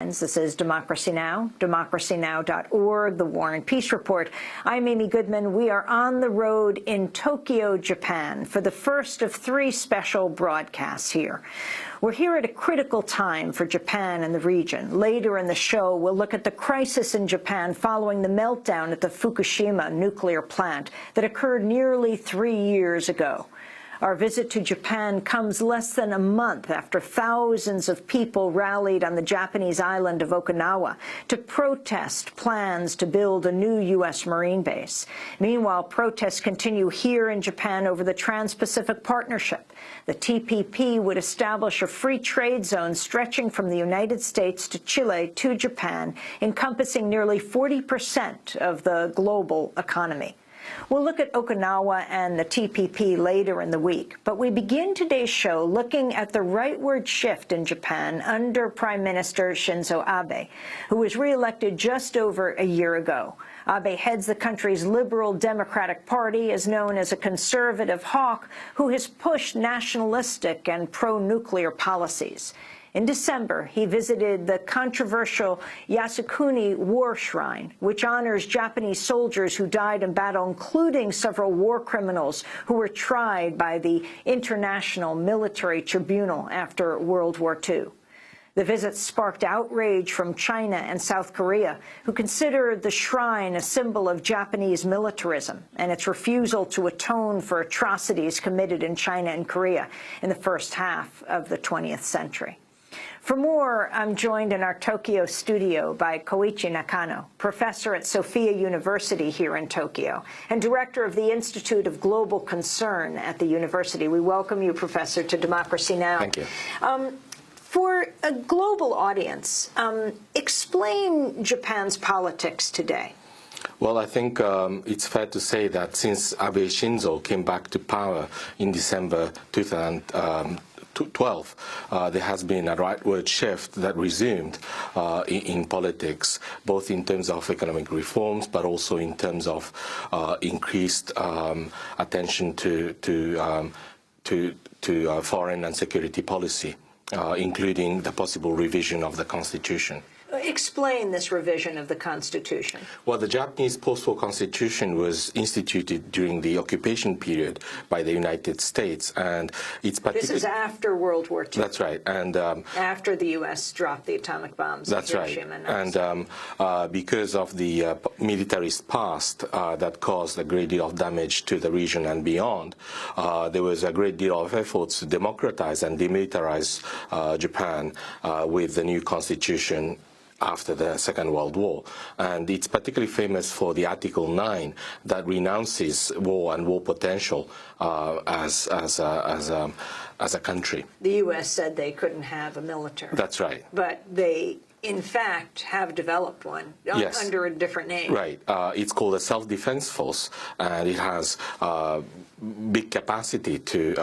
This is Democracy Now!, democracynow.org, The War and Peace Report. I'm Amy Goodman. We are on the road in Tokyo, Japan, for the first of 3 special broadcasts here. We're here at a critical time for Japan and the region. Later in the show, we'll look at the crisis in Japan following the meltdown at the Fukushima nuclear plant that occurred nearly 3 years ago. Our visit to Japan comes less than a month after thousands of people rallied on the Japanese island of Okinawa to protest plans to build a new U.S. Marine base. Meanwhile, protests continue here in Japan over the Trans-Pacific Partnership. The TPP would establish a free trade zone stretching from the United States to Chile to Japan, encompassing nearly 40% of the global economy. We'll look at Okinawa and the TPP later in the week, but we begin today's show looking at the rightward shift in Japan under Prime Minister Shinzo Abe, who was re-elected just over a year ago. Abe heads the country's Liberal Democratic Party, is known as a conservative hawk who has pushed nationalistic and pro-nuclear policies. In December, he visited the controversial Yasukuni War Shrine, which honors Japanese soldiers who died in battle, including several war criminals who were tried by the International Military Tribunal after World War II. The visit sparked outrage from China and South Korea, who consider the shrine a symbol of Japanese militarism and its refusal to atone for atrocities committed in China and Korea in the first half of the 20th century. For more, I'm joined in our Tokyo studio by Koichi Nakano, professor at Sophia University here in Tokyo and director of the Institute of Global Concern at the university. We welcome you, Professor, to Democracy Now! Thank you. For a global audience, explain Japan's politics today. Well, I think it's fair to say that since Abe Shinzo came back to power in December 2012, there has been a rightward shift that resumed in politics, both in terms of economic reforms, but also in terms of increased attention to foreign and security policy, including the possible revision of the Constitution. Explain this revision of the Constitution. Well, the Japanese post-war Constitution was instituted during the occupation period by the United States, and it's This is after World War II. That's right, and after the U.S. dropped the atomic bombs. That's in Hiroshima right, and because of the militarist past that caused a great deal of damage to the region and beyond, there was a great deal of efforts to democratize and demilitarize Japan with the new Constitution after the Second World War. And it's particularly famous for the Article 9 that renounces war and war potential as a country. The U.S. said they couldn't have a military. That's right. But they, in fact, have developed one yes. under a different name. Right. It's called a self-defense force, and it has big capacity to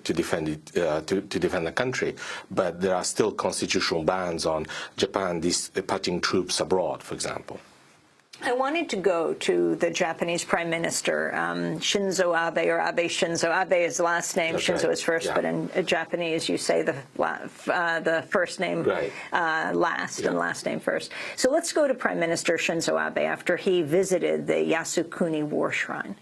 defend the country. But there are still constitutional bans on Japan dispatching troops abroad, for example. I wanted to go to the Japanese Prime Minister, Shinzo Abe, or Abe Shinzo. Abe is the last name, That's Shinzo right. is first, yeah. but in Japanese you say the first name right. Last yeah. and last name first. So let's go to Prime Minister Shinzo Abe after he visited the Yasukuni War Shrine.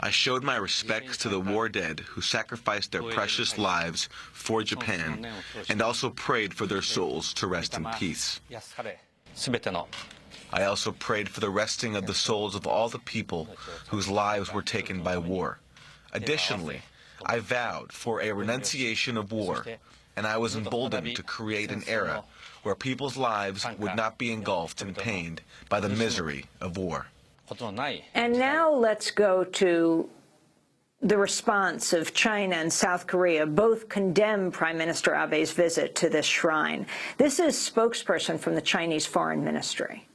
I showed my respects to the war dead who sacrificed their precious lives for Japan and also prayed for their souls to rest in peace. I also prayed for the resting of the souls of all the people whose lives were taken by war. Additionally, I vowed for a renunciation of war, and I was emboldened to create an era where people's lives would not be engulfed and pained by the misery of war. And now let's go to the response of China and South Korea. Both condemn Prime Minister Abe's visit to this shrine. This is spokesperson from the Chinese Foreign Ministry.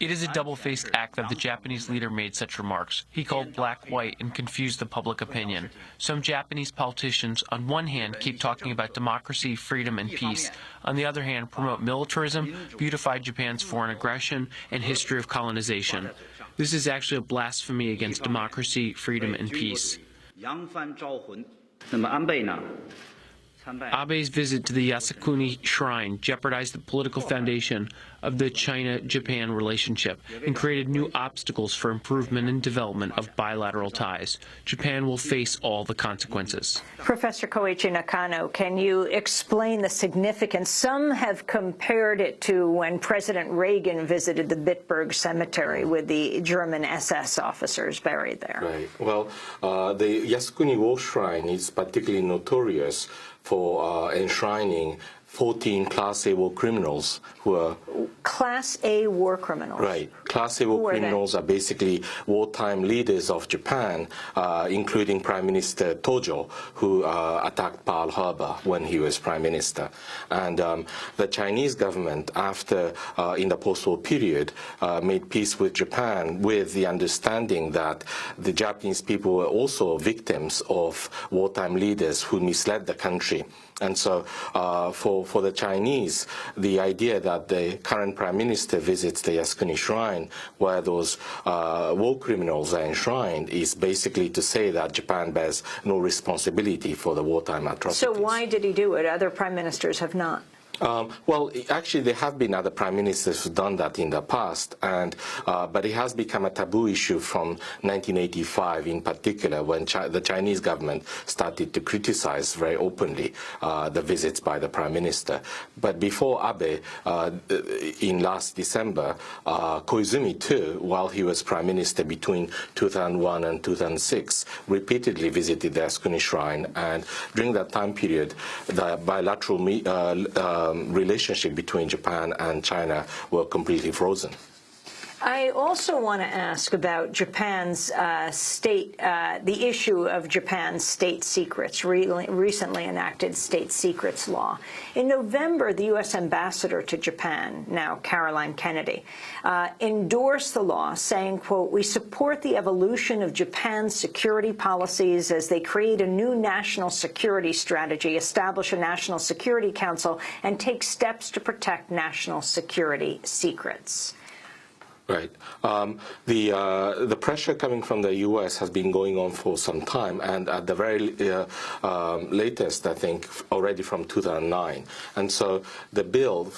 It is a double-faced act that the Japanese leader made such remarks. He called black white and confused the public opinion. Some Japanese politicians, on one hand, keep talking about democracy, freedom, and peace. On the other hand, promote militarism, beautify Japan's foreign aggression, and history of colonization. This is actually a blasphemy against democracy, freedom, and peace. Abe's visit to the Yasukuni Shrine jeopardized the political foundation of the China-Japan relationship and created new obstacles for improvement and development of bilateral ties. Japan will face all the consequences. Professor Koichi Nakano, can you explain the significance? Some have compared it to when President Reagan visited the Bitburg Cemetery with the German SS officers buried there. Right. Well, the Yasukuni War Shrine is particularly notorious for enshrining 14 Class A war criminals who are... Class A war criminals? Right. Class A war criminals are basically wartime leaders of Japan, including Prime Minister Tojo, who attacked Pearl Harbor when he was Prime Minister. And the Chinese government, after, in the post-war period, made peace with Japan with the understanding that the Japanese people were also victims of wartime leaders who misled the country. And so for the Chinese, the idea that the current Prime Minister visits the Yasukuni Shrine, where those war criminals are enshrined, is basically to say that Japan bears no responsibility for the wartime atrocities. So why did he do it? Other Prime Ministers have not. Well, actually, there have been other prime ministers who've done that in the past, and but it has become a taboo issue from 1985 in particular, when the Chinese government started to criticize very openly the visits by the prime minister. But before Abe, in last December, Koizumi too, while he was prime minister between 2001 and 2006, repeatedly visited the Yasukuni Shrine, and during that time period, the bilateral relationship between Japan and China were completely frozen. I also want to ask about Japan's the issue of Japan's state secrets, recently enacted state secrets law. In November, the U.S. ambassador to Japan, now Caroline Kennedy, endorsed the law, saying, quote, "We support the evolution of Japan's security policies as they create a new national security strategy, establish a national security council, and take steps to protect national security secrets." Right. The pressure coming from the U.S. has been going on for some time, and at the very latest, I think, already from 2009. And so the bill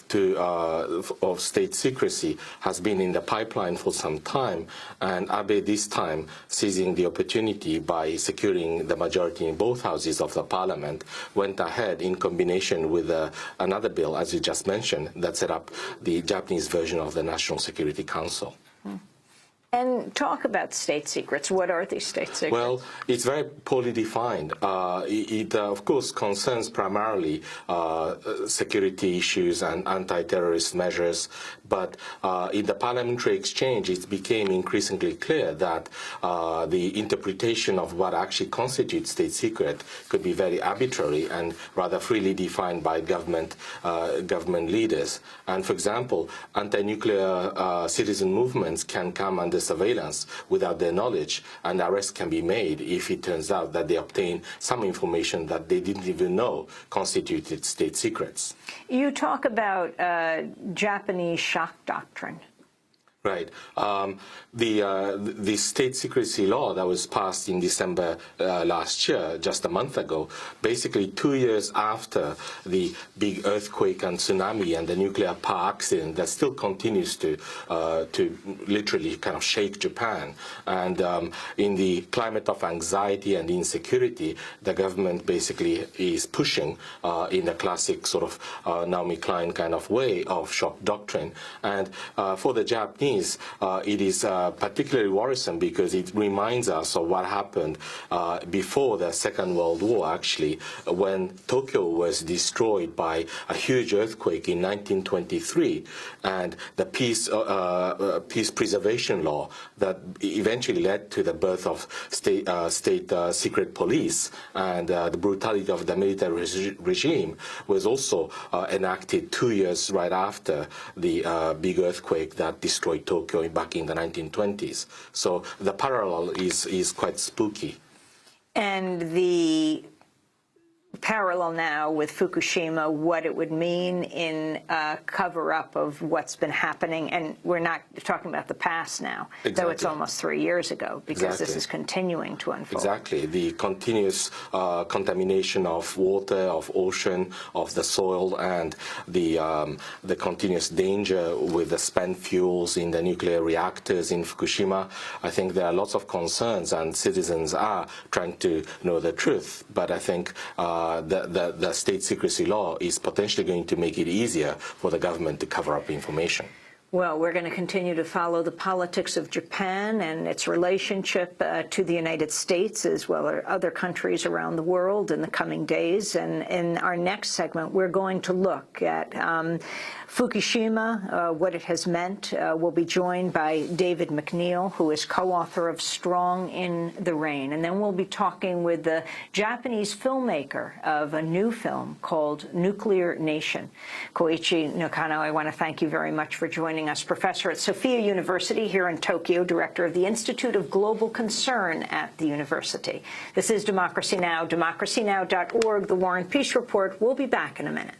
of state secrecy has been in the pipeline for some time, and Abe this time, seizing the opportunity by securing the majority in both houses of the parliament, went ahead in combination with another bill, as you just mentioned, that set up the Japanese version of the National Security Council. And talk about state secrets. What are these state secrets? Well, it's very poorly defined. It of course, concerns primarily security issues and anti-terrorist measures. But in the parliamentary exchange, it became increasingly clear that the interpretation of what actually constitutes state secret could be very arbitrary and rather freely defined by government leaders. And for example, anti-nuclear citizen movements can come under surveillance without their knowledge, and arrests can be made if it turns out that they obtain some information that they didn't even know constituted state secrets. You talk about Japanese shock doctrine. Right. The state secrecy law that was passed in December last year, just a month ago, basically 2 years after the big earthquake and tsunami and the nuclear power accident that still continues to literally kind of shake Japan. And in the climate of anxiety and insecurity, the government basically is pushing in a classic sort of Naomi Klein kind of way of shock doctrine. And for the Japanese, it is particularly worrisome because it reminds us of what happened before the Second World War, actually, when Tokyo was destroyed by a huge earthquake in 1923, and the peace preservation law that eventually led to the birth of state secret police and the brutality of the military regime was also enacted 2 years right after the big earthquake that destroyed Tokyo back in the 1920s. So the parallel is quite spooky. And the parallel now with Fukushima, what it would mean in a cover-up of what's been happening. And we're not talking about the past now, though it's almost 3 years ago, because this is continuing to unfold. Exactly. The continuous contamination of water, of ocean, of the soil, and the continuous danger with the spent fuels in the nuclear reactors in Fukushima. I think there are lots of concerns, and citizens are trying to know the truth. But I think the state secrecy law is potentially going to make it easier for the government to cover up information. Well, we're going to continue to follow the politics of Japan and its relationship to the United States, as well as other countries around the world, in the coming days. And in our next segment, we're going to look at Fukushima, what it has meant. We'll be joined by David McNeil, who is co-author of Strong in the Rain. And then we'll be talking with the Japanese filmmaker of a new film called Nuclear Nation. Koichi Nakano, I want to thank you very much for joining us. Professor at Sophia University here in Tokyo, Director of the Institute of Global Concern at the university. This is Democracy Now!, democracynow.org, The War and Peace Report. We'll be back in a minute.